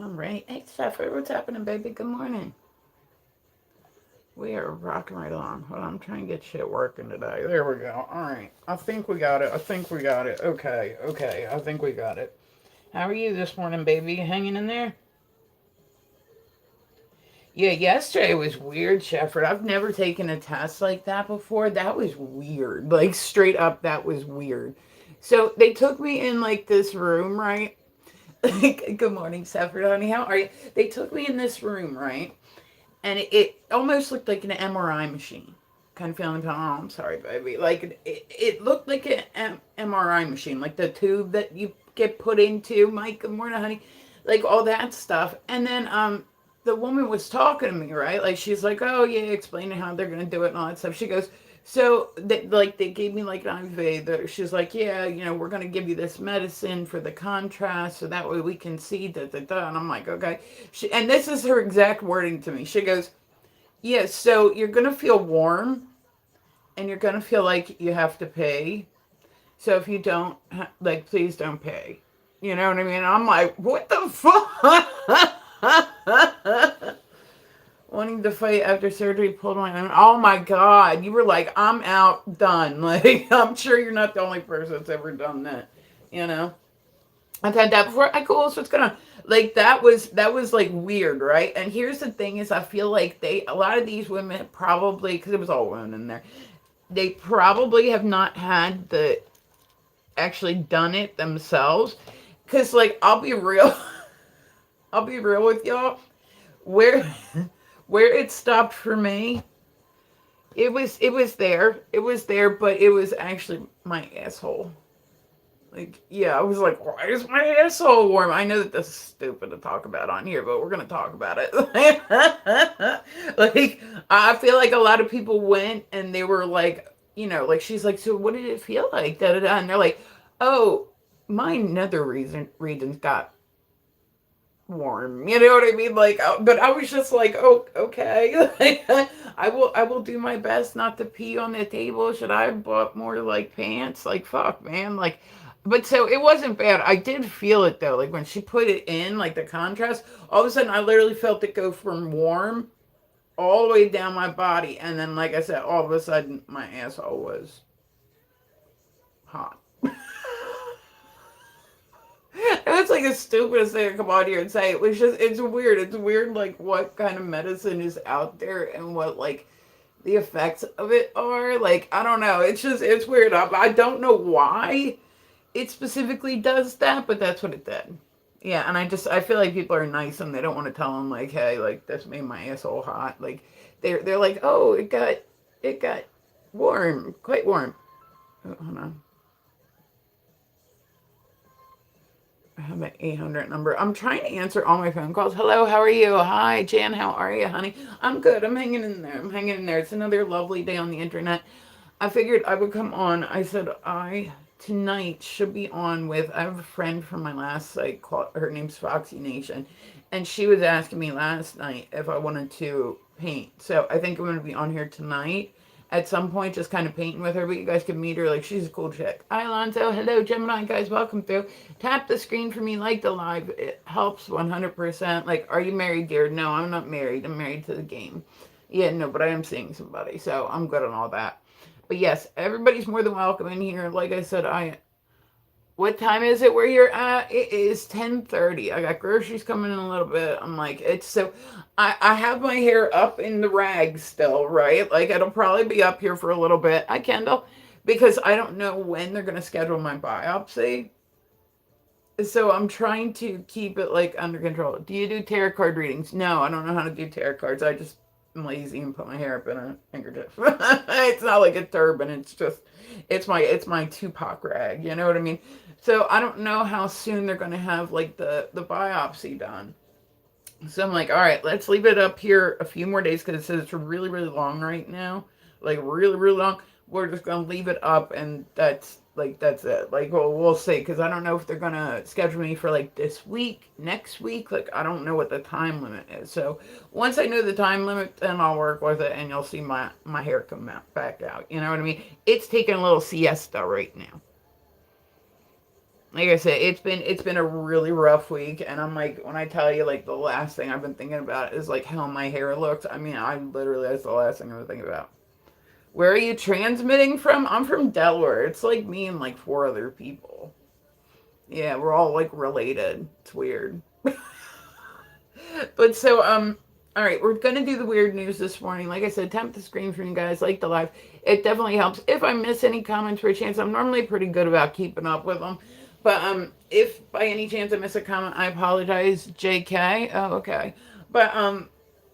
All right. Hey, Steph, what's happening, baby? Good morning. We are rocking right along. Hold on, I'm trying to get shit working today. There we go. All right. I think we got it. I think we got it. Okay. Okay. I think we got it. How are you this morning, baby? Hanging in there? Yeah, yesterday was weird, Shefford. I've never taken a test like that before. That was weird. Like, straight up, that was weird. So, they took me in, like, this room, right? Good morning, Shefford, honey. How are you? They took me in this room, right? And it almost looked like an MRI machine. Kind of feeling, oh, I'm sorry, baby. Like, it looked like an MRI machine, like the tube that you get put into. Mike, good morning, honey. Like, all that stuff. And then, the woman was talking to me, right? Like, she's like, oh, yeah, explaining how they're going to do it and all that stuff. She goes, so, they gave me, like, an IV. She's like, yeah, we're going to give you this medicine for the contrast so that way we can see, da, da, da. And I'm like, okay. And this is her exact wording to me. She goes, yeah, so you're going to feel warm and you're going to feel like you have to pay. So if you don't, like, please don't pay. You know what I mean? I'm like, what the fuck? Wanting to fight after surgery, pulled my own. Oh my God. You were like, I'm out, done. Like, I'm sure you're not the only person that's ever done that. You know? I've had that before. I cool. So it's gonna like that was like weird, right? And here's the thing: is I feel like a lot of these women probably because it was all women in there, they probably have not had the actually done it themselves. Cause like I'll be real with y'all. Where where it stopped for me, it was there, but it was actually my asshole. Like, yeah, I was like, why is my asshole warm? I know that this is stupid to talk about on here, but we're gonna talk about it. Like, I feel like a lot of people went and they were like, like she's like, so what did it feel like? Da da da. And they're like, oh, my nether regions got warm. You know what I mean? Like, but I was just like, oh, okay. Like, I will do my best not to pee on the table. Should I have bought more like pants? Like, fuck, man. Like, but so it wasn't bad. I did feel it though. Like when she put it in, like the contrast, all of a sudden I literally felt it go from warm all the way down my body, and then like I said, all of a sudden my asshole was hot. It's like the stupidest thing to come on here and say. It was just, it's weird. It's weird, like, what kind of medicine is out there and what, like, the effects of it are. Like, I don't know. It's just, it's weird. I don't know why it specifically does that, but that's what it did. Yeah, and I feel like people are nice and they don't want to tell them, like, hey, like, this made my asshole hot. Like, they're like, oh, it got warm, quite warm. Oh, hold on. I have an 800 number. I'm trying to answer all my phone calls. Hello, how are you? Hi, Jan, how are you, honey? I'm good. I'm hanging in there. I'm hanging in there. It's another lovely day on the internet. I figured I would come on. I said I tonight should be on with. I have a friend from my last site called. Her name's Foxy Nation, and she was asking me last night if I wanted to paint. So I think I'm going to be on here tonight at some point, just kind of painting with her, but you guys can meet her. Like, she's a cool chick. Hi, Alonzo. Hello, Gemini. Guys, welcome through. Tap the screen for me, like the live. It helps 100%. Like, are you married, dear? No, I'm not married. I'm married to the game. Yeah, no, but I am seeing somebody, so I'm good on all that. But yes, everybody's more than welcome in here. Like I said, what time is it where you're at? It is 10:30. I got groceries coming in a little bit. I'm like, it's so I have my hair up in the rags still, right? Like it'll probably be up here for a little bit. Hi, Kendall. Because I don't know when they're gonna schedule my biopsy. So I'm trying to keep it like under control. Do you do tarot card readings? No, I don't know how to do tarot cards. I just am lazy and put my hair up in a handkerchief. It's not like a turban. It's just it's my Tupac rag. You know what I mean? So I don't know how soon they're gonna have like the biopsy done. So I'm like, all right, let's leave it up here a few more days because it says it's really, really long right now. Like really, really long. We're just gonna leave it up and that's it. Like we'll see because I don't know if they're gonna schedule me for like this week, next week. Like I don't know what the time limit is. So once I know the time limit, then I'll work with it and you'll see my hair come out back out. You know what I mean? It's taking a little siesta right now. like I said, it's been a really rough week, and I'm like, when I tell you, like, the last thing I've been thinking about is like how my hair looks. I mean, I literally, that's the last thing I've been thinking about. Where are you transmitting from? I'm from Delaware. It's like me and like four other people. Yeah, we're all like related. It's weird. But so all right, we're gonna do the weird news this morning. Like I said, tap the screen for you guys, like the live. It definitely helps. If I miss any comments for a chance, I'm normally pretty good about keeping up with them. But if by any chance I miss a comment, I apologize. JK. Oh, okay. But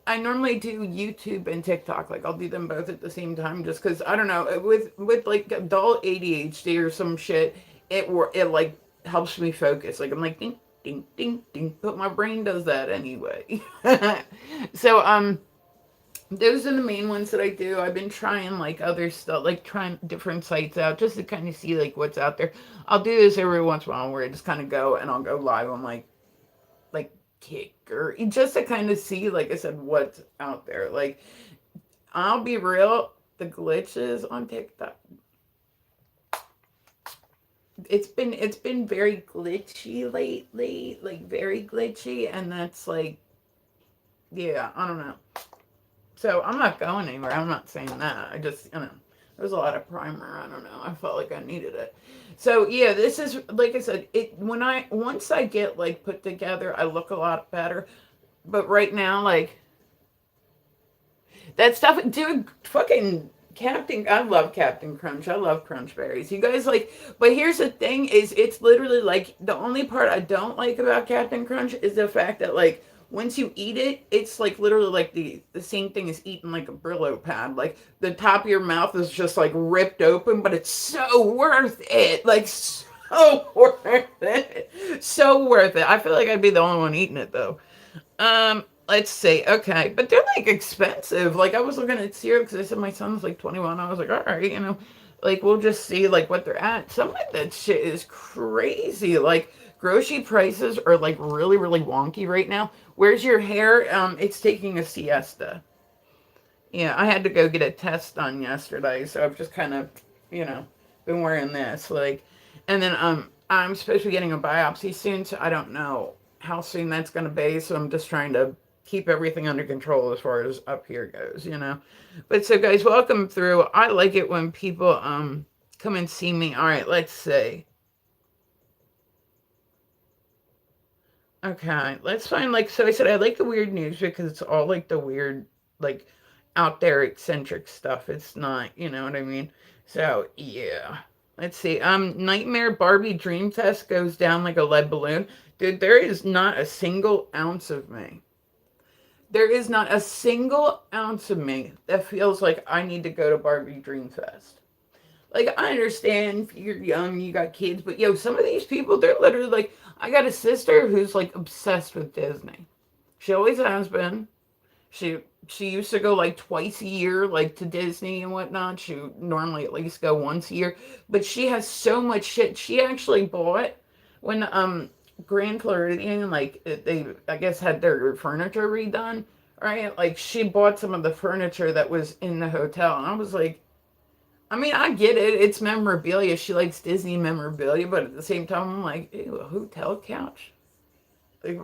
I normally do YouTube and TikTok. Like I'll do them both at the same time, just because I don't know, with like adult ADHD or some shit, it like helps me focus. Like I'm like ding ding ding ding, but my brain does that anyway. So those are the main ones that I do. I've been trying like other stuff, like trying different sites out just to kind of see like what's out there. I'll do this every once in a while where I just kind of go and I'll go live on like Kick or just to kind of see, like I said, what's out there. Like I'll be real, the glitches on TikTok. It's been very glitchy lately, like very glitchy, and that's like, yeah, I don't know. So I'm not going anywhere. I'm not saying that. I just, there's a lot of primer. I don't know. I felt like I needed it. So yeah, this is like I said. It when I once I get like put together, I look a lot better. But right now, like that stuff, dude, fucking Captain, I love Captain Crunch. I love Crunch Berries. You guys like, but here's the thing is it's literally like the only part I don't like about Captain Crunch is the fact that like once you eat it, it's like literally like the same thing as eating like a Brillo pad. Like the top of your mouth is just like ripped open, but it's so worth it. Like so worth it. So worth it. I feel like I'd be the only one eating it though. Let's see. Okay, but they're like expensive. Like I was looking at cereal because I said my son's like 21. I was like, all right, like we'll just see like what they're at. Some of that shit is crazy. Like grocery prices are like really really wonky right now. Where's your hair? It's taking a siesta. Yeah, I had to go get a test done yesterday, so I've just kind of, you know, been wearing this like, and then I'm supposed to be getting a biopsy soon, so I don't know how soon that's going to be. So I'm just trying to keep everything under control as far as up here goes. But so guys, welcome through. I like it when people come and see me. All right, let's see. Okay, let's find like so I said I like the weird news because it's all like the weird like out there eccentric stuff. It's not, you know what I mean? So, yeah. Let's see. Nightmare Barbie Dream Test goes down like a lead balloon. Dude, there is not a single ounce of me. There is not a single ounce of me that feels like I need to go to Barbie Dream Fest. Like, I understand if you're young, you got kids, but yo, some of these people, they're literally like, I got a sister who's like obsessed with Disney. She always has been. She used to go like twice a year, like to Disney and whatnot. She would normally at least go once a year, but she has so much shit. She actually bought when Grand Floridian like they I guess had their furniture redone, right? Like she bought some of the furniture that was in the hotel, and I was like, I mean, I get it. It's memorabilia. She likes Disney memorabilia, but at the same time, I'm like, ew, a hotel couch. Like,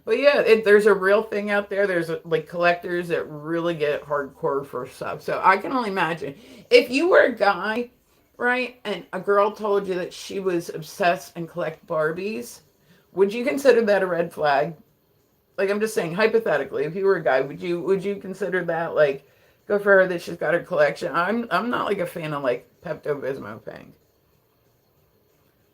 but yeah, there's a real thing out there. There's like collectors that really get hardcore for stuff. So I can only imagine if you were a guy, right, and a girl told you that she was obsessed and collect Barbies, would you consider that a red flag? Like I'm just saying, hypothetically, if you were a guy, would you consider that like go for her that she's got her collection? I'm not like a fan of like Pepto Bismol pink.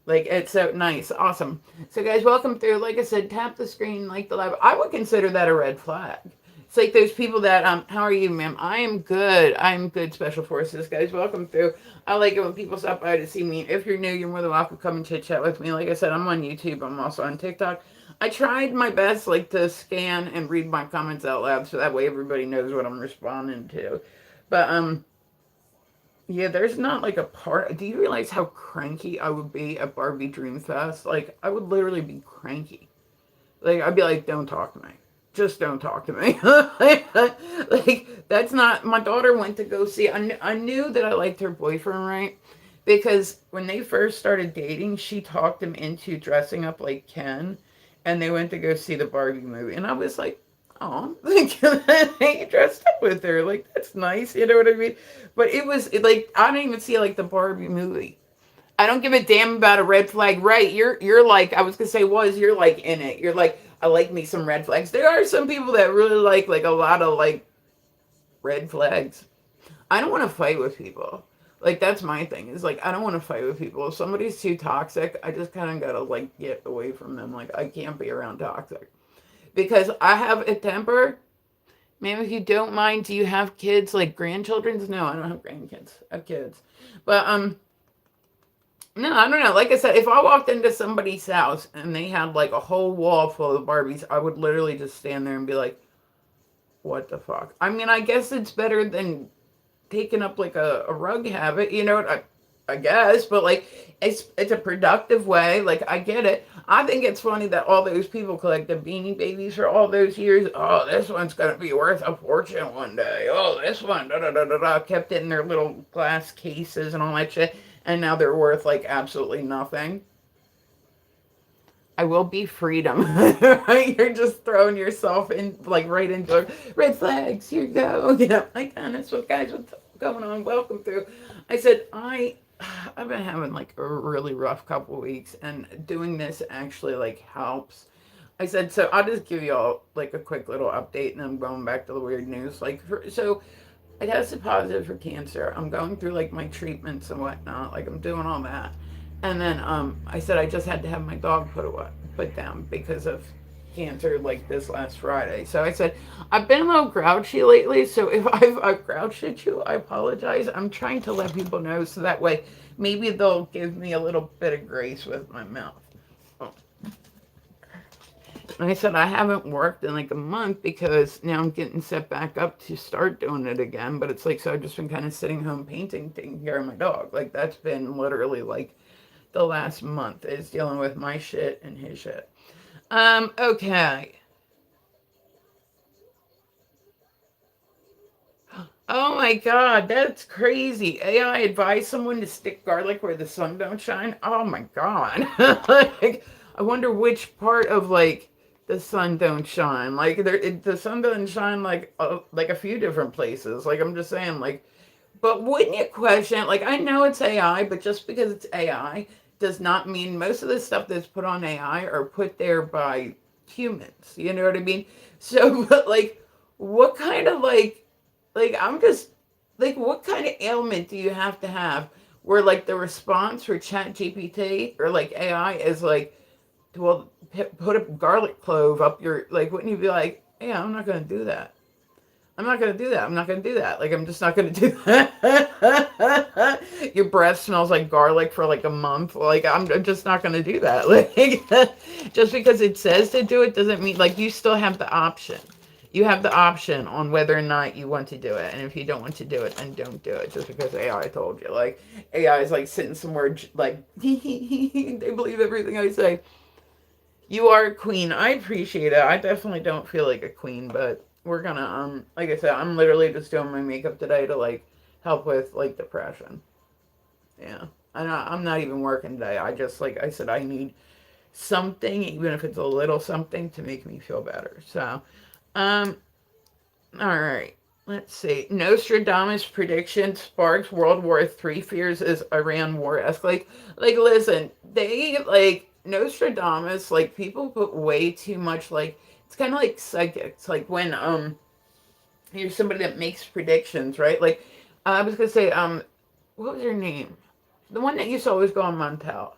Like it's so nice, awesome. So guys, welcome through. Like I said, tap the screen, like the live. I would consider that a red flag. It's like those people that how are you, ma'am? I am good. I'm good, Special Forces. Guys, welcome through. I like it when people stop by to see me. If you're new, you're more than welcome to come and chit chat with me. Like I said, I'm on YouTube. I'm also on TikTok. I tried my best like to scan and read my comments out loud so that way everybody knows what I'm responding to. But yeah, there's not like a part. Do you realize how cranky I would be at Barbie Dream Fest? Like, I would literally be cranky. Like, I'd be like, don't talk to me. Just don't talk to me. Like, that's not. My daughter went to go see. I knew that I liked her boyfriend, right? Because when they first started dating, she talked him into dressing up like Ken, and they went to go see the Barbie movie. And I was like, oh, like, he dressed up with her. Like, that's nice. You know what I mean? But like, I didn't even see like the Barbie movie. I don't give a damn about a red flag. Right. You're like, I was going to say you're like in it. You're like, I like me some red flags. There are some people that really like a lot of like red flags. I don't want to fight with people. Like that's my thing. Is like I don't want to fight with people. If somebody's too toxic, I just kind of gotta like get away from them. Like I can't be around toxic because I have a temper. Maybe if you don't mind, do you have kids like grandchildren? No, I don't have grandkids. I have kids, but no, I don't know. Like I said, if I walked into somebody's house and they had like a whole wall full of Barbies, I would literally just stand there and be like, "What the fuck?" I mean, I guess it's better than taking up like a rug habit, you know what I guess, but like it's a productive way. Like I get it. I think it's funny that all those people collected beanie babies for all those years. Oh, this one's gonna be worth a fortune one day. Oh, this one da da da da da kept it in their little glass cases and all that shit, and now they're worth like absolutely nothing. I will be freedom. You're just throwing yourself in like right into red flags. Here you go. Yeah, like that's what guys, what's going on? Welcome through. I said I've been having like a really rough couple weeks, and doing this actually like helps. I said so. I'll just give you all like a quick little update, and I'm going back to the weird news. So I tested positive for cancer. I'm going through like my treatments and whatnot. Like I'm doing all that. And then I said I just had to have my dog put down because of cancer like this last Friday. So I said I've been a little grouchy lately. So if I've grouched at you, I apologize. I'm trying to let people know so that way maybe they'll give me a little bit of grace with my mouth. And I said I haven't worked in like a month because now I'm getting set back up to start doing it again. But it's like so I've just been kind of sitting home painting, taking care of my dog. Like that's been literally like the last month is dealing with my shit and his shit. Okay. Oh my god, that's crazy. AI advised someone to stick garlic where the sun don't shine. Oh my god. Like, I wonder which part of like the sun don't shine. Like the sun doesn't shine like a few different places. Like I'm just saying like but wouldn't you question, like, I know it's AI, but just because it's AI does not mean most of the stuff that's put on AI are put there by humans. You know what I mean? So, but like, what kind of I'm just, like, what kind of ailment do you have where, like, the response for Chat GPT or, like, AI is like, well, put a garlic clove up your, like, wouldn't you be like, yeah, I'm not going to do that. I'm not gonna do that. I'm not gonna do that. Like I'm just not gonna do that. Your breath smells like garlic for like a month. Like I'm just not gonna do that. Like just because it says to do it doesn't mean like you still have the option. You have the option on whether or not you want to do it, and if you don't want to do it, then don't do it. Just because AI told you, like AI is like sitting somewhere, like they believe everything I say. You are a queen. I appreciate it. I definitely don't feel like a queen, but we're gonna like I said, I'm literally just doing my makeup today to like help with like depression. Yeah. I'm not even working today. I just like I said I need something, even if it's a little something, to make me feel better. So um all right. Let's see. Nostradamus prediction sparks World War III fears as Iran war escalates. Like, listen, they like Nostradamus. Like, people put way too much. Like, it's kind of like psychics. Like when you're somebody that makes predictions, right? Like, I was gonna say what was her name? The one that used to always go on Montel.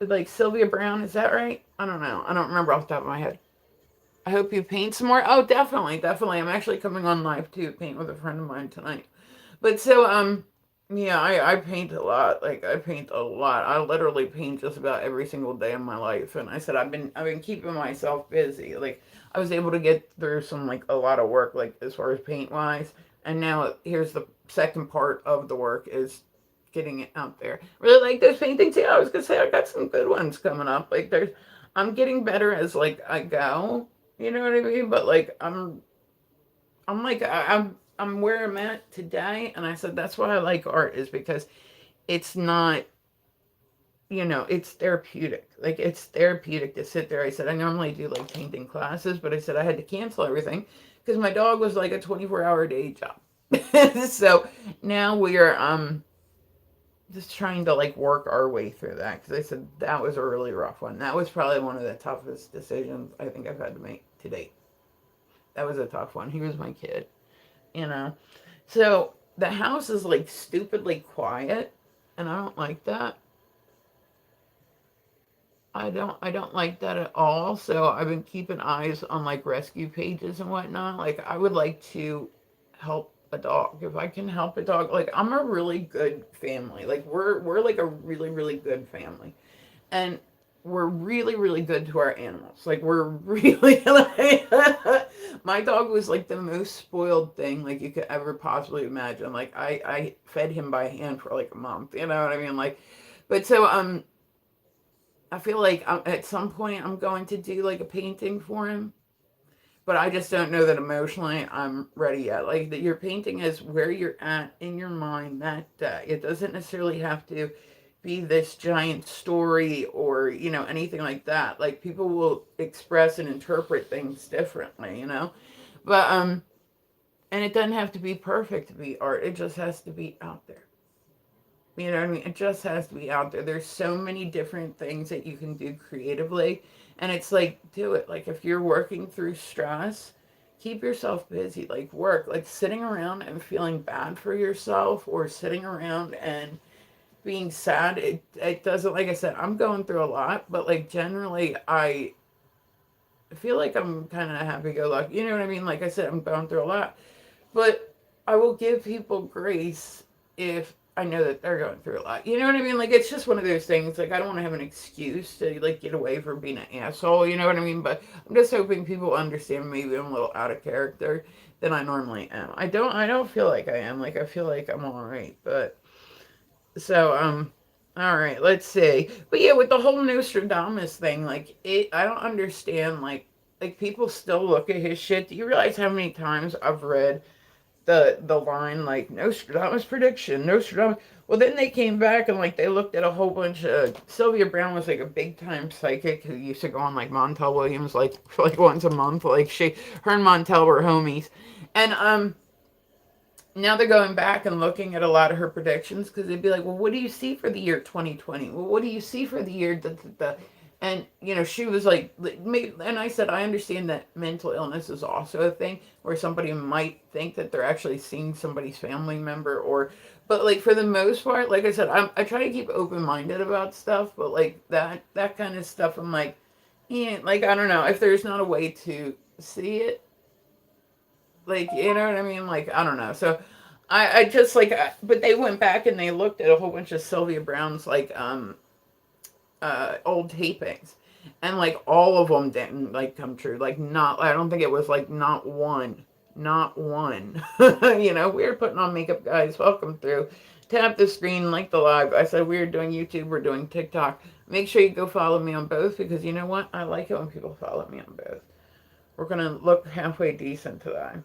Like Sylvia Brown, is that right? I don't know. I don't remember off the top of my head. I hope you paint some more. Oh, definitely, definitely. I'm actually coming on live to paint with a friend of mine tonight. But so, yeah, I paint a lot. Like I paint a lot. I literally paint just about every single day of my life. And I said I've been keeping myself busy. Like I was able to get through some like a lot of work, like as far as paint wise. And now here's the second part of the work is getting it out there. Really like those paintings. Yeah, I was gonna say I got some good ones coming up. Like I'm getting better as like I go. You know what I mean? But like I'm like I'm where I'm at today, and I said that's why I like art is because it's not, it's therapeutic. Like, it's therapeutic to sit there. I said, I normally do like painting classes, but I said I had to cancel everything because my dog was like a 24-hour day job. So now we are just trying to like work our way through that because I said that was a really rough one. That was probably one of the toughest decisions I think I've had to make to date. That was a tough one. He was my kid, you know. So the house is like stupidly quiet, and I don't like that. I don't like that at all. So I've been keeping eyes on like rescue pages and whatnot. Like I would like to help a dog. If I can help a dog, like I'm a really good family. Like we're like a really, really good family. And we're really, really good to our animals. Like we're really like my dog was like the most spoiled thing like you could ever possibly imagine. Like I fed him by hand for like a month. You know what I mean? Like, but so I feel like at some point I'm going to do like a painting for him, but I just don't know that emotionally I'm ready yet. Like that, your painting is where you're at in your mind that day. It doesn't necessarily have to be this giant story or anything like that. Like people will express and interpret things differently, but and it doesn't have to be perfect to be art. It just has to be out there. You know what I mean? It just has to be out there. There's so many different things that you can do creatively. And it's like, do it. Like, if you're working through stress, keep yourself busy. Like, work. Like, sitting around and feeling bad for yourself or sitting around and being sad, it doesn't, like I said, I'm going through a lot. But, like, generally, I feel like I'm kind of happy go lucky. You know what I mean? Like I said, I'm going through a lot. But I will give people grace if I know that they're going through a lot. You know what I mean? Like it's just one of those things. Like I don't want to have an excuse to like get away from being an asshole. You know what I mean? But I'm just hoping people understand maybe I'm a little out of character than I normally am. I don't feel like I am. Like I feel like I'm all right. But so all right, let's see. But yeah, with the whole Nostradamus thing, like I don't understand. Like people still look at his shit. Do you realize how many times I've read the line like Nostradamus prediction, Nostradamus? Well, then they came back and like they looked at a whole bunch of Sylvia Brown was like a big time psychic who used to go on like Montel Williams like for like once a month. Like her and Montel were homies, and now they're going back and looking at a lot of her predictions because they'd be like, well, what do you see for the year 2020? Well, what do you see for the year and she was like, and I said I understand that mental illness is also a thing where somebody might think that they're actually seeing somebody's family member but like for the most part, like I said, I try to keep open minded about stuff, but like that kind of stuff, I'm like, yeah, like I don't know if there's not a way to see it, like you know what I mean, like I don't know. So I just like, but they went back and they looked at a whole bunch of Sylvia Brown's like old tapings, and like all of them didn't like come true. Like not, I don't think it was like not one, not one. We were putting on makeup, guys. Welcome through. Tap the screen, like the live. I said we were doing YouTube, we're doing TikTok. Make sure you go follow me on both because you know what? I like it when people follow me on both. We're gonna look halfway decent today.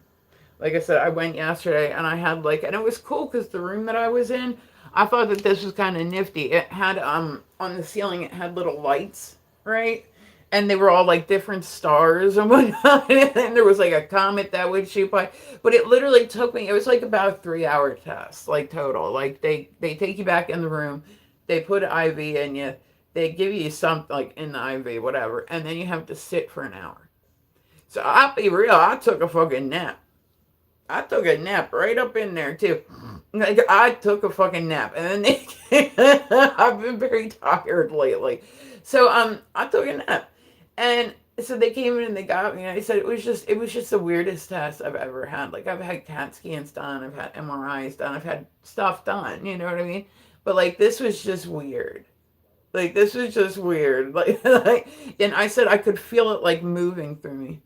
Like I said, I went yesterday and I had like, and it was cool because the room that I was in, I thought that this was kind of nifty. It had on the ceiling, it had little lights, right? And they were all like different stars and whatnot. And then there was like a comet that would shoot by. But it literally took me. It was like about a 3-hour test, like total. Like they take you back in the room, they put an IV in you, they give you something like in the IV, whatever, and then you have to sit for an hour. So I'll be real, I took a fucking nap. I took a nap right up in there too. Like I took a fucking nap, and then I've been very tired lately, so I took a nap, and so they came in and they got me, and I said it was just the weirdest test I've ever had. Like I've had CAT scans done, I've had MRIs done, I've had stuff done. You know what I mean? But like this was just weird. Like this was just weird. Like, and I said I could feel it like moving through me.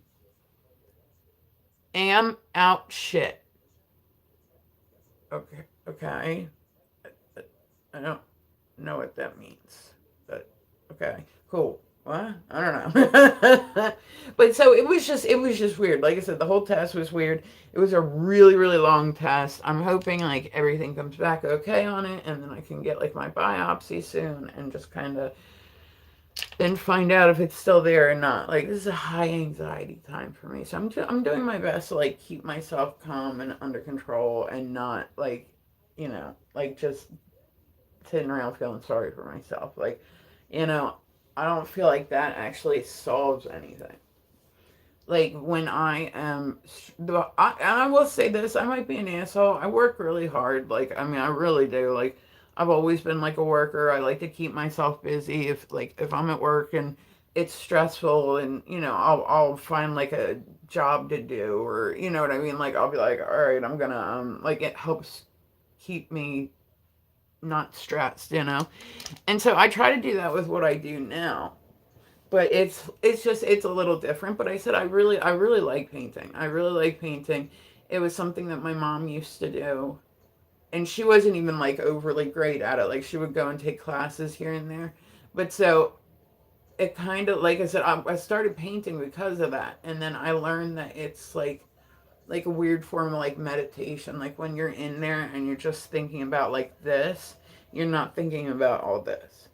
Am out shit. Okay. Okay. I don't know what that means. But okay. Cool. what? I don't know. But so it was just weird. Like I said, the whole test was weird. It was a really, really long test. I'm hoping like everything comes back okay on it, and then I can get like my biopsy soon and just kind of then find out if it's still there or not. Like this is a high anxiety time for me, so I'm doing my best to like keep myself calm and under control and not like, like just sitting around feeling sorry for myself. Like, you know, I don't feel like that actually solves anything. Like when I am, and I will say this, I might be an asshole. I work really hard. Like, I mean, I really do. Like, I've always been like a worker. I like to keep myself busy. If I'm at work and it's stressful, and I'll find like a job to do, or you know what I mean. Like, I'll be like, all right, I'm gonna like it helps keep me not stressed. And so I try to do that with what I do now, but it's a little different. But I said I really like painting. I really like painting. It was something that my mom used to do, and she wasn't even like overly great at it. Like she would go and take classes here and there, but so it kind of, like I said, I started painting because of that, and then I learned that it's like a weird form of like meditation. Like when you're in there and you're just thinking about like this, you're not thinking about all this.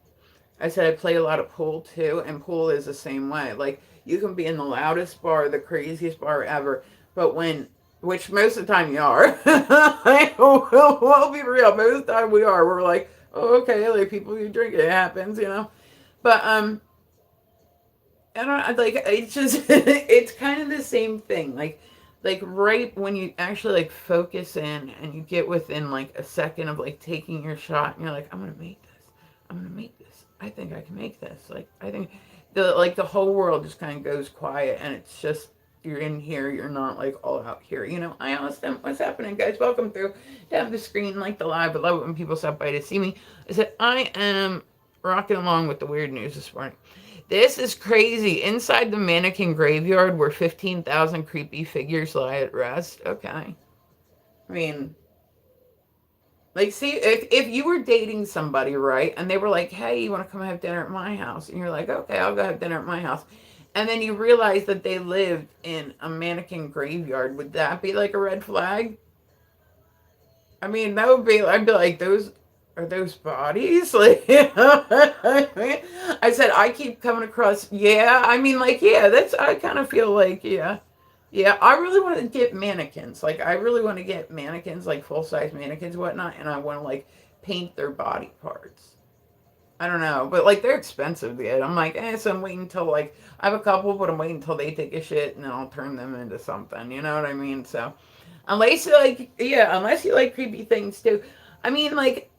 I said I play a lot of pool too, and pool is the same way. Like you can be in the loudest bar, the craziest bar ever, but which most of the time you are. We'll be real. Most of the time we are. We're like, oh, okay, like people who drink, it happens. But I don't like. It's just it's kind of the same thing. Like right when you actually like focus in and you get within like a second of like taking your shot, and you're like, I'm gonna make this. I'm gonna make this. I think I can make this. Like I think the whole world just kind of goes quiet, and it's just you're in here. You're not like all out here. I asked them, what's happening, guys? Welcome through. Tap the screen, like the live. I love it when people stop by to see me. I said I am rocking along with the weird news this morning. This is crazy. Inside the mannequin graveyard where 15,000 creepy figures lie at rest. Okay. I mean, like, see, if you were dating somebody, right, and they were like, hey, you want to come have dinner at my house? And you're like, okay, I'll go have dinner at my house. And then you realize that they lived in a mannequin graveyard. Would that be like a red flag? I mean, I'd be like, are those bodies? Like, I said, I keep coming across, yeah, I mean, like, yeah, I kind of feel like, yeah. Yeah, I really want to get mannequins. Like, I really want to get mannequins, like full-size mannequins and whatnot, and I want to, like, paint their body parts. I don't know, but, like, they're expensive, yet. I'm like, so I'm waiting until, like, I have a couple, but I'm waiting until they take a shit, and then I'll turn them into something, you know what I mean? So, unless you like creepy things too. I mean, like,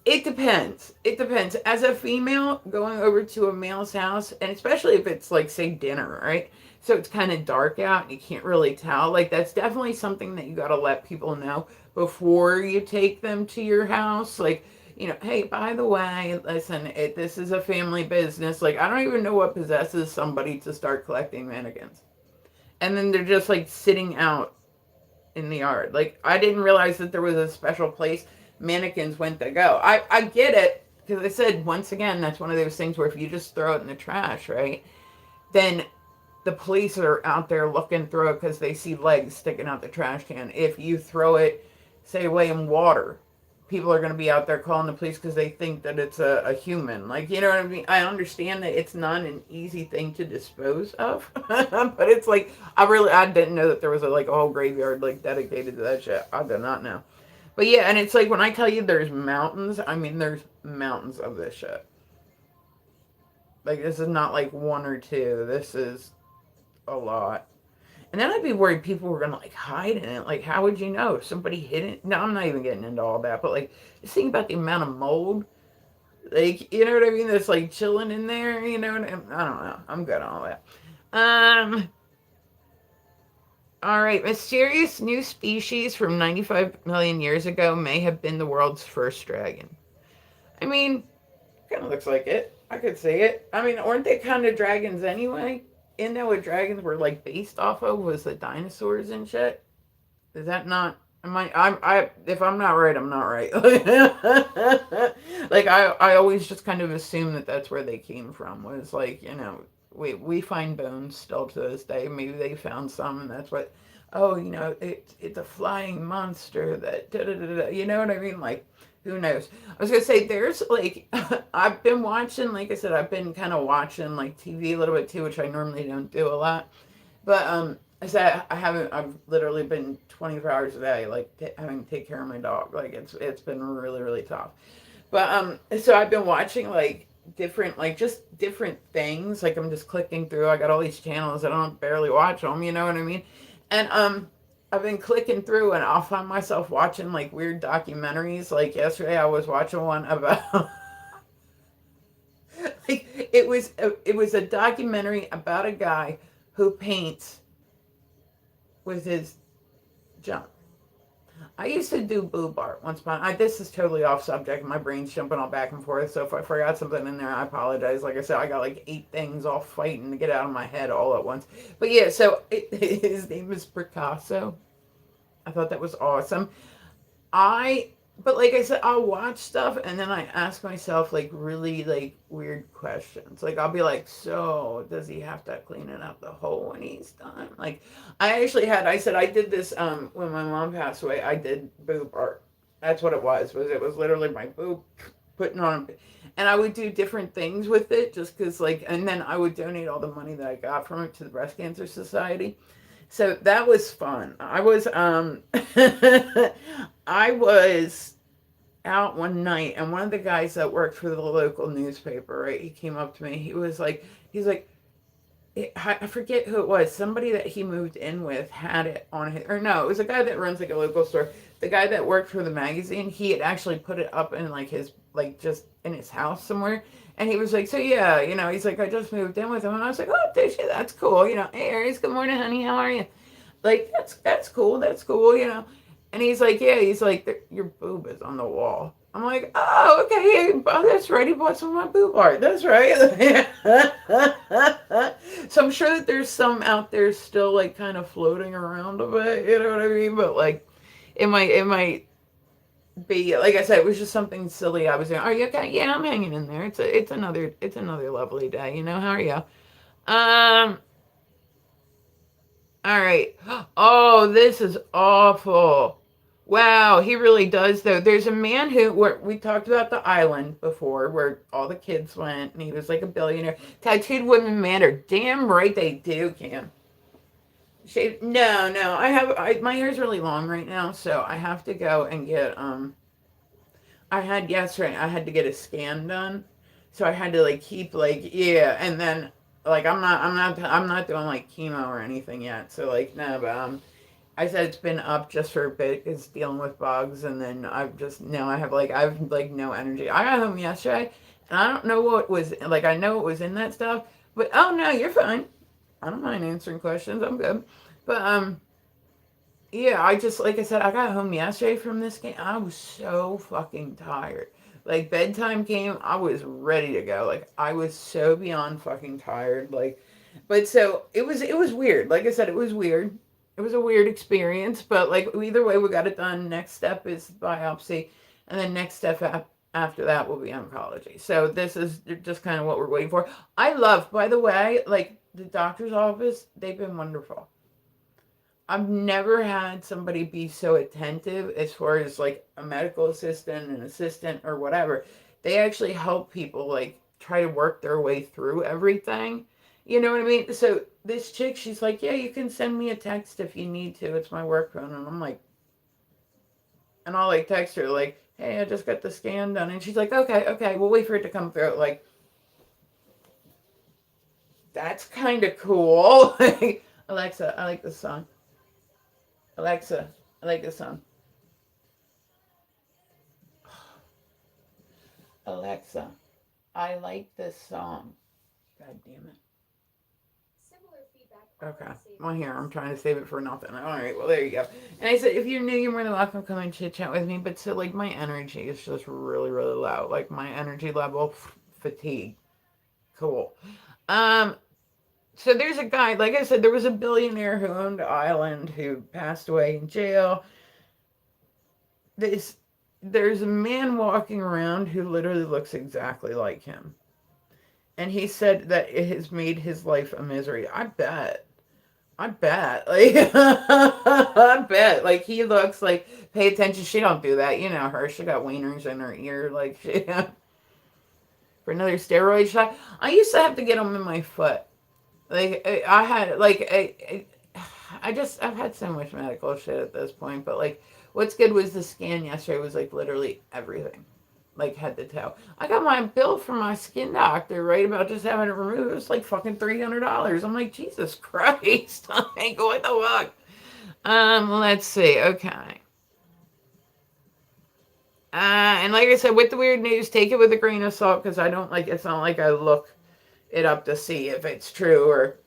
it depends. It depends. As a female, going over to a male's house, and especially if it's like, say, dinner, right? So it's kind of dark out and you can't really tell. Like, that's definitely something that you got to let people know before you take them to your house. Like, hey, by the way, listen, this is a family business. Like, I don't even know what possesses somebody to start collecting mannequins. And then they're just like sitting out in the yard. Like, I didn't realize that there was a special place mannequins went to go. I get it, because I said, once again, that's one of those things where if you just throw it in the trash, right, then the police are out there looking through it because they see legs sticking out the trash can. If you throw it, say, away in water, people are going to be out there calling the police because they think that it's a human. Like, you know what I mean? I understand that it's not an easy thing to dispose of, but it's like, I didn't know that there was like a whole graveyard like dedicated to that shit. I did not know. But yeah, and it's like when I tell you there's mountains, I mean there's mountains of this shit. Like, this is not like one or two. This is a lot. And then I'd be worried people were gonna like hide in it. Like, how would you know if somebody hid it? No, I'm not even getting into all that. But like, just think about the amount of mold. Like, you know what I mean? That's like chilling in there. I don't know. I'm good on all that. Um. All right. Mysterious new species from 95 million years ago may have been the world's first dragon. I mean, kind of looks like it. I could see it. I mean, weren't they kind of dragons anyway? Isn't that what dragons were like based off of? Was the dinosaurs and shit? Is that not? Am I? If I'm not right, I'm not right. Like like I always just kind of assumed that that's where they came from. Was like, we find bones still to this day. Maybe they found some, and that's what. Oh, it's a flying monster that da da da da. You know what I mean? Like, who knows? I was gonna say there's like I've been watching, like I said, I've been kind of watching like TV a little bit too, which I normally don't do a lot. But I said I haven't. I've literally been 24 hours a day, like having to take care of my dog. Like it's been really really tough. But so I've been watching like different, like just different things. Like I'm just clicking through. I got all these channels. I don't barely watch them. You know what I mean? And I've been clicking through, and I'll find myself watching like weird documentaries. Like yesterday, I was watching one about. Like it was a documentary about a guy who paints with his junk. I used to do boob art once upon. This is totally off subject. My brain's jumping all back and forth. So if I forgot something in there, I apologize. Like I said, I got like 8 things all fighting to get out of my head all at once. But yeah, so his name is Picasso. I thought that was awesome. I but like I said, I'll watch stuff and then I ask myself like really like weird questions. Like I'll be like, so does he have to clean it out the hole when he's done? Like I said I did this when my mom passed away, I did boob art. That's what it was literally my boob putting on, and I would do different things with it just because like, and then I would donate all the money that I got from it to the Breast Cancer Society. So that was fun. I was out one night, and one of the guys that worked for the local newspaper, right, he came up to me. He's like, I forget who it was. Somebody that he moved in with had it on his, or no, it was a guy that runs like a local store. The guy that worked for the magazine, he had actually put it up in like his, like just in his house somewhere. And he was like, so yeah, he's like, I just moved in with him. And I was like, oh, did you? That's cool. Hey, Aries, good morning, honey. How are you? Like, that's cool. That's cool. And he's like, yeah, he's like, your boob is on the wall. I'm like, oh, okay, oh, that's right. He bought some of my boob art. That's right. So I'm sure that there's some out there still like kind of floating around a bit. You know what I mean? But like, it might be like I said, it was just something silly I was doing. Are you okay? Yeah, I'm hanging in there. It's another lovely day. How are you? Um. All right. Oh, this is awful. Wow, he really does though. There's a man where we talked about the island before, where all the kids went, and he was like a billionaire. Tattooed women matter. Damn right they do, Cam. Shave? No, no. My hair's really long right now, so I have to go and get I had yesterday. I had to get a scan done, so I had to like keep like yeah, and then like I'm not doing like chemo or anything yet. So like no, but I said it's been up just for a bit. It's dealing with bugs, and then I've just now I have no energy. I got home yesterday, and I don't know what was like. I know it was in that stuff, but oh no, you're fine. I don't mind answering questions. I'm good, but yeah, I just like I said, I got home yesterday from this game. I was so fucking tired. Like bedtime came, I was ready to go. Like I was so beyond fucking tired. Like, but so it was weird. Like I said, it was weird. It was a weird experience, but like either way, we got it done. Next step is biopsy, and then next step after that will be oncology. So this is just kind of what we're waiting for. I love, by the way, like the doctor's office. They've been wonderful. I've never had somebody be so attentive as far as like a medical assistant, an assistant, or whatever. They actually help people like try to work their way through everything. You know what I mean? So this chick, she's like, yeah, you can send me a text if you need to. It's my work phone. And I'm like, and I'll like text her like, hey, I just got the scan done. And she's like, okay, okay, we'll wait for it to come through. Like, that's kind of cool. Alexa, I like this song. Alexa, I like this song. Alexa, I like this song. God damn it. Okay. Well, here, I'm trying to save it for nothing. All right, well, there you go. And I said, if you're new, you're more than welcome to come and chit chat with me. But so, like, my energy is just really, really low. Like, my energy level, fatigue. Cool. Um, so there's a guy, like I said, there was a billionaire who owned an island who passed away in jail. This there's a man walking around who literally looks exactly like him. And he said that it has made his life a misery. I bet. I bet. Like I bet. Like he looks like pay attention. She don't do that. You know her. She got wieners in her ear. Like she for another steroid shot. I used to have to get them in my foot. Like I had like I've had so much medical shit at this point. But like what's good was the scan yesterday was like literally everything. Like head to toe. I got my bill from my skin doctor right about just having it removed. It was like fucking $300. I'm like, Jesus Christ. I'm like, what the fuck? Let's see. Okay. And like I said, with the weird news, take it with a grain of salt because I don't like. It's not like I look it up to see if it's true or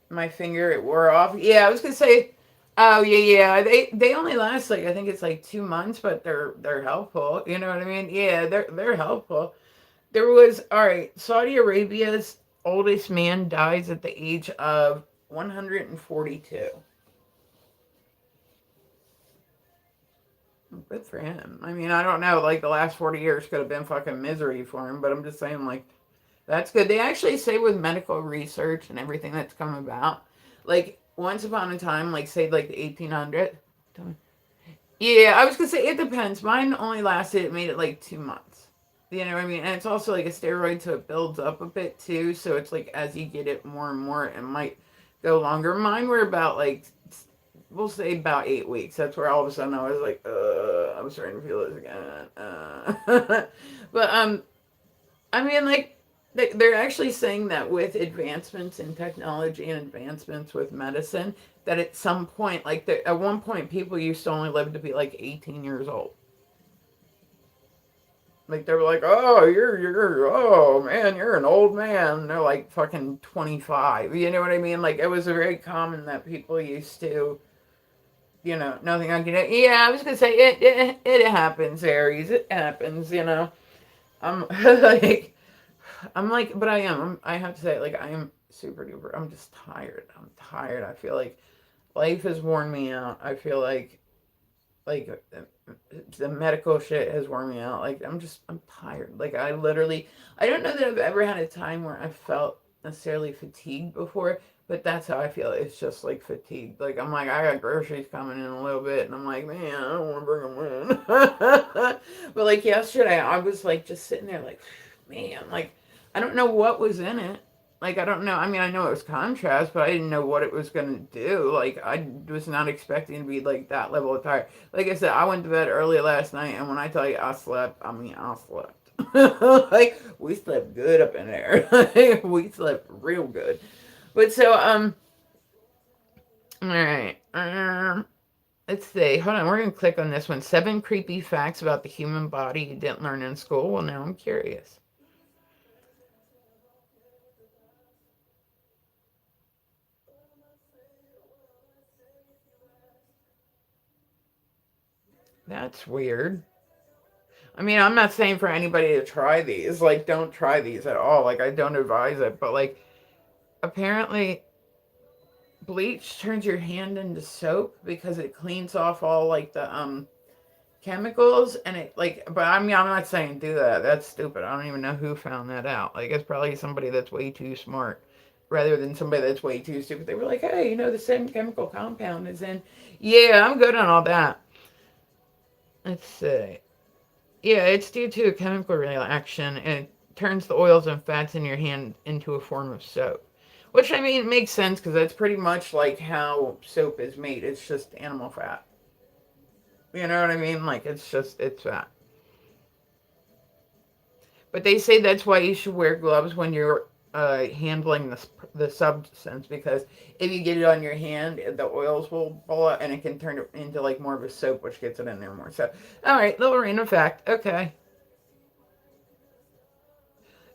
my finger it wore off. Yeah, I was gonna say. Oh yeah, yeah. They only last like I think it's like 2 months, but they're helpful. You know what I mean? Yeah, they're helpful. There was all right. Saudi Arabia's oldest man dies at the age of 142. Good for him. I mean, I don't know. Like the last 40 years could have been fucking misery for him, but I'm just saying, like, that's good. They actually say with medical research and everything that's come about, like once upon a time, like say like the 1800s. Yeah, I was gonna say it depends. Mine only lasted. It made it like 2 months. You know what I mean? And it's also like a steroid, so it builds up a bit too. So it's like as you get it more and more, it might go longer. Mine were about like we'll say about 8 weeks. That's where all of a sudden I was like, I'm starting to feel this again. But I mean, like they're actually saying that with advancements in technology and advancements with medicine, that at some point, like at one point, people used to only live to be like 18 years old. Like they were like, oh, you're oh man, you're an old man. And they're like fucking 25. You know what I mean? Like it was very common that people used to, nothing I can. Yeah, I was gonna say it happens, Aries. It happens. I'm like, but I am. I have to say, like, I am super duper. I'm just tired. I'm tired. I feel like life has worn me out. I feel like the medical shit has worn me out. Like I'm tired. Like I don't know that I've ever had a time where I felt necessarily fatigued before, but that's how I feel. It's just like fatigued. Like I'm like I got groceries coming in a little bit, and I'm like, man, I don't want to bring them in. But like yesterday, I was like just sitting there, like, man, like I don't know what was in it. Like I don't know. I mean, I know it was contrast, but I didn't know what it was gonna do. Like I was not expecting to be like that level of tired. Like I said, I went to bed early last night, and when I tell you I slept, I mean I slept. Like we slept good up in there. We slept real good. But so all right. Let's see. Hold on. We're gonna click on this one. 7 creepy facts about the human body you didn't learn in school. Well, now I'm curious. That's weird. I mean, I'm not saying for anybody to try these. Like, don't try these at all. Like, I don't advise it. But, like, apparently, bleach turns your hand into soap because it cleans off all, like, the, chemicals. And it, like, but I mean, I'm not saying do that. That's stupid. I don't even know who found that out. Like, it's probably somebody that's way too smart rather than somebody that's way too stupid. They were like, hey, the same chemical compound is in. Yeah, I'm good on all that. Let's see. Yeah, it's due to a chemical reaction and it turns the oils and fats in your hand into a form of soap. Which, I mean, makes sense because that's pretty much like how soap is made. It's just animal fat. You know what I mean? Like, it's fat. But they say that's why you should wear gloves when you're handling the substance because if you get it on your hand, the oils will pull out and it can turn it into like more of a soap, which gets it in there more. So, all right, little random fact. Okay.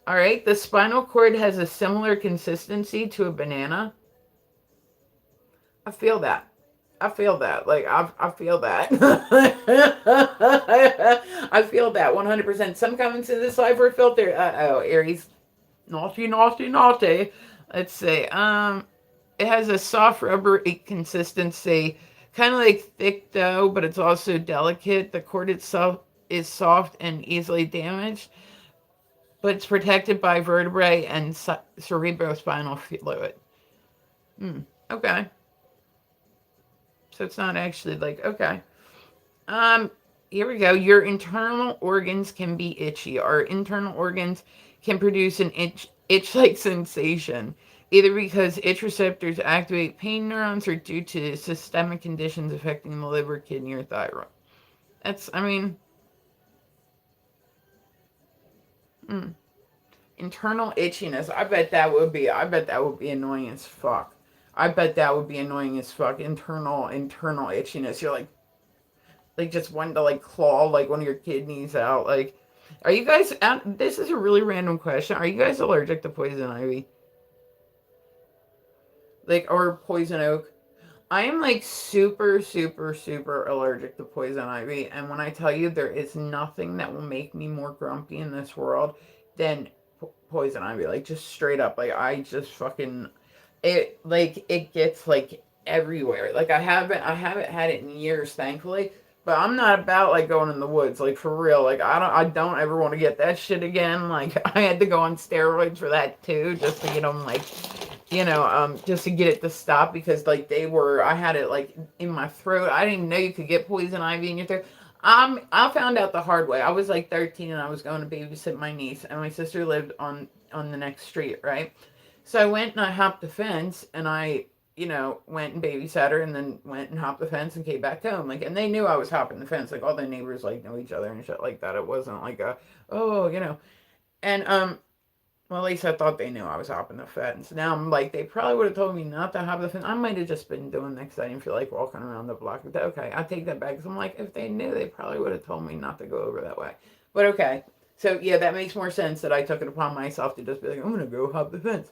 All right, the spinal cord has a similar consistency to a banana. I feel that. I feel that. Like I feel that. I feel that 100%. Some comments in this live were filtered. Oh, Aries, naughty, naughty, naughty. Let's see. It has a soft rubbery consistency, kind of like thick dough, but it's also delicate. The cord itself is soft and easily damaged, but it's protected by vertebrae and cerebrospinal fluid. Hmm. Okay. So it's not actually like, okay. Um, Here we go. Your internal organs can be itchy. Our internal organs can produce an itch-like sensation, either because itch receptors activate pain neurons or due to systemic conditions affecting the liver, kidney, or thyroid. That's, I mean, mm, internal itchiness. I bet that would be annoying as fuck. I bet that would be annoying as fuck. Internal itchiness. You're like just wanting to like claw like one of your kidneys out. Like, are you guys? This is a really random question. Are you guys allergic to poison ivy? Like, or poison oak? I am like super, super, super allergic to poison ivy, and when I tell you there is nothing that will make me more grumpy in this world than poison ivy. Like, just straight up, like I just fucking it. Like it gets like everywhere. Like I haven't had it in years, thankfully. But I'm not about like going in the woods, like for real. Like I don't ever want to get that shit again. Like I had to go on steroids for that too, just to get them like just to get it to stop because like I had it like in my throat. I didn't even know you could get poison ivy in your throat. I found out the hard way. I was like 13 and I was going to babysit my niece, and my sister lived on the next street, right? So I went and I hopped the fence, and I went and babysat her, and then went and hopped the fence and came back home. Like, and they knew I was hopping the fence. Like all the neighbors like know each other and shit like that. It wasn't like a and well, at least I thought they knew I was hopping the fence. Now I'm like, they probably would have told me not to hop the fence. I might have just been doing that because I didn't feel like walking around the block. Okay, I take that back because I'm like, if they knew, they probably would have told me not to go over that way. But okay, so yeah, that makes more sense that I took it upon myself to just be like, I'm gonna go hop the fence.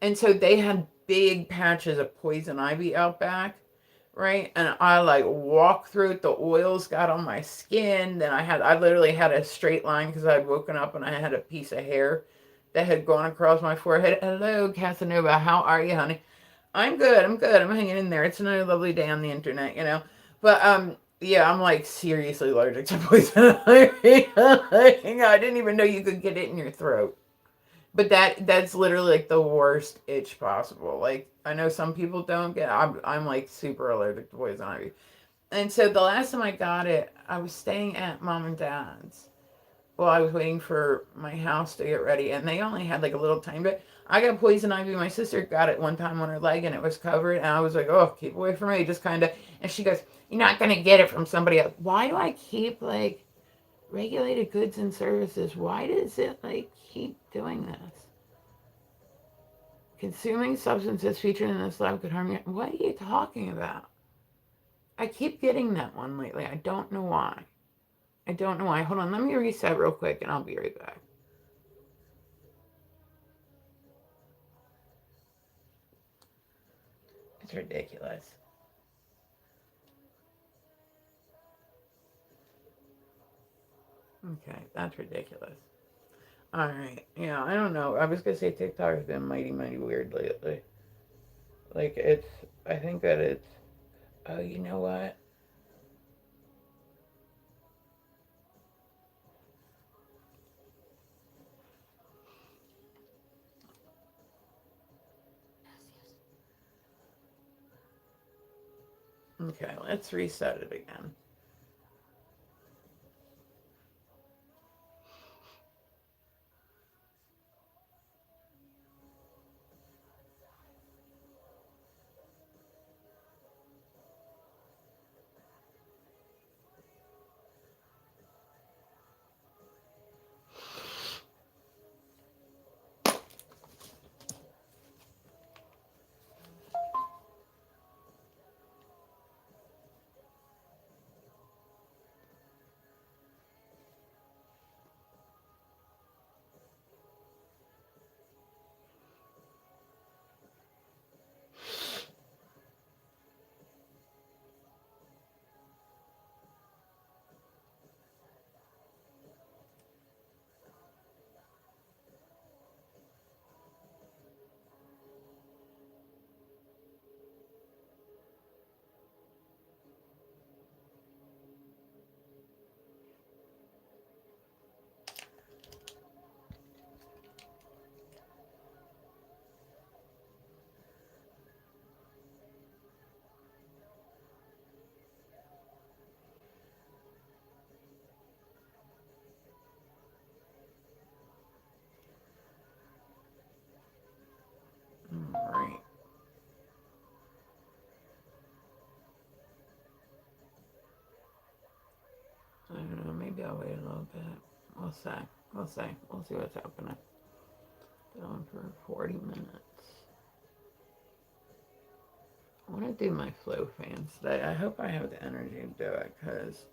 And so they had big patches of poison ivy out back, right? And I like walked through it. The oils got on my skin. Then I literally had a straight line because I had woken up and I had a piece of hair that had gone across my forehead. Hello, Casanova. How are you, honey? I'm good. I'm good. I'm hanging in there. It's another lovely day on the internet. But yeah, I'm like seriously allergic to poison ivy. I didn't even know you could get it in your throat. But that's literally like the worst itch possible. Like I know some people don't get. I'm like super allergic to poison ivy. And so the last time I got it, I was staying at mom and dad's while I was waiting for my house to get ready, and they only had like a little tiny bit. I got poison ivy. My sister got it one time on her leg, and it was covered. And I was like, "Oh, keep away from me!" Just kind of. And she goes, "You're not gonna get it from somebody else." Why do I keep like regulated goods and services? Why does it like keep doing this? Consuming substances featured in this lab could harm you. What are you talking about? I keep getting that one lately. I don't know why. I don't know why. Hold on, let me reset real quick and I'll be right back. It's ridiculous. Okay, that's ridiculous. Alright, yeah, I don't know. I was gonna say TikTok has been mighty, mighty weird lately. Like, I think that it's, oh, you know what? Okay, let's reset it again. Maybe I'll wait a little bit. We'll see. We'll see. We'll see what's happening. Going for 40 minutes. I want to do my flow fans today. I hope I have the energy to do it because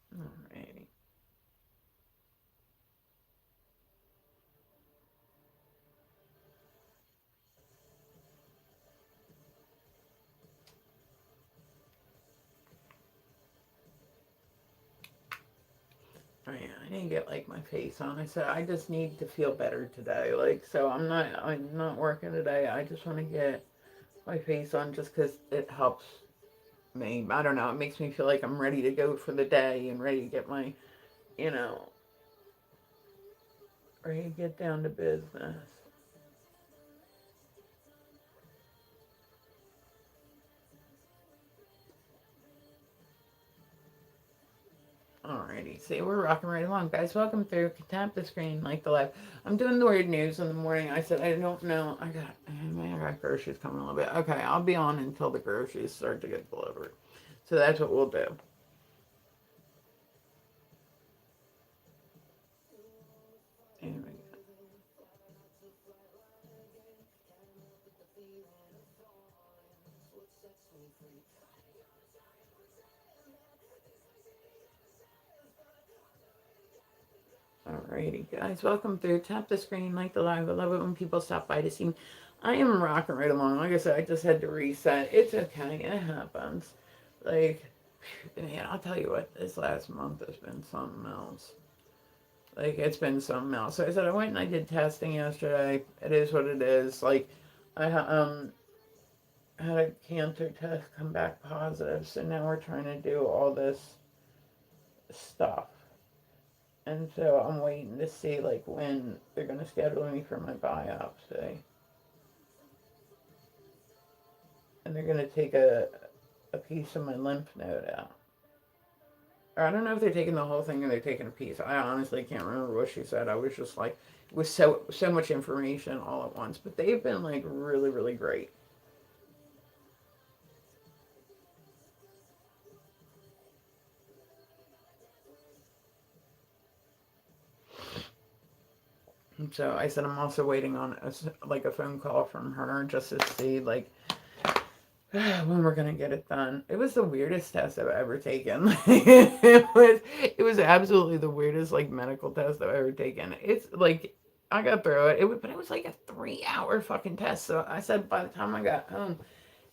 alrighty. Oh yeah, I need to get like my face on. I said I just need to feel better today. Like so, I'm not working today. I just want to get my face on just because it helps me. I don't know. It makes me feel like I'm ready to go for the day and ready to get my, you know, ready to get down to business. Alrighty, see, we're rocking right along, guys. Welcome through. Tap the screen, like the live. I'm doing the weird news in the morning. I said I don't know. I got groceries coming a little bit. Okay, I'll be on until the groceries start to get delivered. So that's what we'll do. Anyway. Alrighty, guys, welcome through. Tap the screen, like the live. I love it when people stop by to see me. I am rocking right along. Like I said, I just had to reset. It's okay. It happens. Like, man, I'll tell you what. This last month has been something else. Like, it's been something else. So I said I went and I did testing yesterday. It is what it is. Like, I had a cancer test come back positive. So now we're trying to do all this stuff. And so I'm waiting to see like when they're gonna schedule me for my biopsy. And they're gonna take a piece of my lymph node out. Or I don't know if they're taking the whole thing or they're taking a piece. I honestly can't remember what she said. I was just like it was so much information all at once. But they've been like really, really great. And so I said I'm also waiting on like a phone call from her just to see like when we're gonna get it done. It was the weirdest test I've ever taken. It was absolutely the weirdest like medical test I've ever taken. It's like I got through it. But it was like a 3 hour fucking test. So I said by the time I got home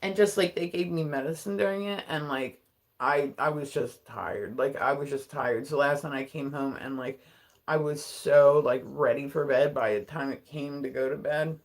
and just like they gave me medicine during it and like I was just tired. Like I was just tired. So last night I came home and like I was so like ready for bed by the time it came to go to bed.